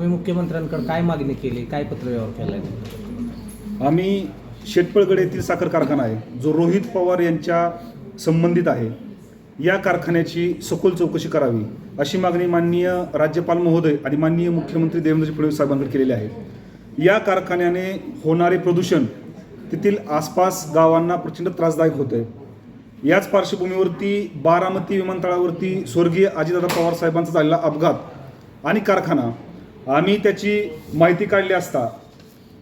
तुम्ही मुख्यमंत्र्यांकडे काय मागणी केली, काय पत्रव्यवहार केला आहे? आम्ही शेटपळगड येथील साखर कारखाना आहे जो रोहित पवार यांच्या संबंधित आहे, या कारखान्याची सखोल चौकशी करावी अशी मागणी माननीय राज्यपाल महोदय आणि माननीय मुख्यमंत्री देवेंद्र फडणवीस साहेबांकडे केलेली आहे. या कारखान्याने होणारे प्रदूषण तेथील आसपास गावांना प्रचंड त्रासदायक होते. याच पार्श्वभूमीवरती बारामती विमानतळावरती स्वर्गीय अजितदादा पवार साहेबांचा झालेला अपघात आणि कारखाना आम्ही त्याची माहिती काढली असता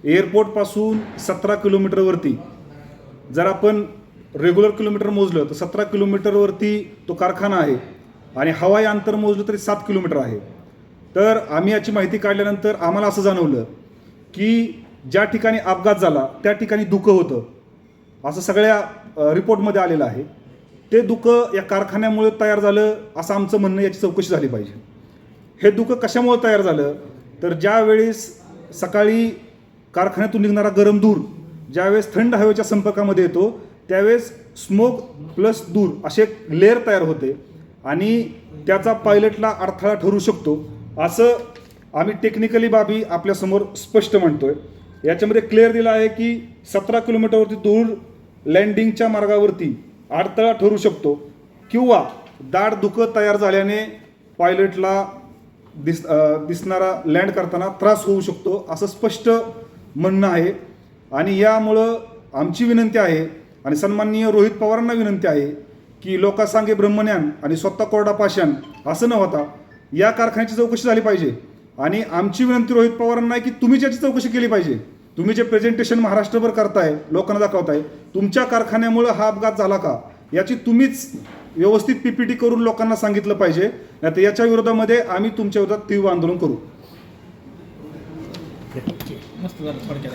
एअरपोर्टपासून 17 किलोमीटरवरती, जर आपण रेग्युलर किलोमीटर मोजलं तर 17 किलोमीटरवरती तो कारखाना आहे आणि हवाई अंतर मोजलं तरी 7 किलोमीटर आहे. तर आम्ही याची माहिती काढल्यानंतर आम्हाला असं जाणवलं की ज्या ठिकाणी अपघात झाला त्या ठिकाणी धुकं होतं असं सगळ्या रिपोर्टमध्ये आलेलं आहे. ते धुकं या कारखान्यामुळे तयार झालं असं आमचं म्हणणं, याची चौकशी झाली पाहिजे. हे धुकं कशामुळे तयार झालं तर ज्यावेळेस सकाळी कारखान्यातून निघणारा गरम धूर ज्यावेळेस थंड हवेच्या संपर्कामध्ये येतो त्यावेळेस स्मोक प्लस धूर असे एक लेअर तयार होते आणि त्याचा पायलटला अडथळा ठरू शकतो असं आम्ही टेक्निकली बाबी आपल्यासमोर स्पष्ट म्हणतोय. याच्यामध्ये क्लिअर दिलं आहे की 17 किलोमीटरवरती धूर लँडिंगच्या मार्गावरती अडथळा ठरू शकतो किंवा दाट धुकं तयार झाल्याने पायलटला दिसणारा लँड करताना त्रास होऊ शकतो असं स्पष्ट म्हणणं आहे. आणि यामुळं आमची विनंती आहे आणि सन्माननीय रोहित पवारांना विनंती आहे की लोकांसांगे ब्रह्मज्ञान आणि स्वतः कोरडा पाषाण असं न होता या कारखान्याची चौकशी झाली पाहिजे. आणि आमची विनंती रोहित पवारांना आहे की तुम्ही याची चौकशी केली पाहिजे. तुम्ही जे प्रेझेंटेशन महाराष्ट्रभर करताय, लोकांना दाखवताय, तुमच्या कारखान्यामुळे हा अपघात झाला का याची तुम्हीच व्यवस्थित PPT करून लोकांना सांगितलं पाहिजे. नाहीतर याच्या विरोधामध्ये आम्ही तुमच्या विरोधात तीव्र आंदोलन करू. मस्त झालं थोडक्यात.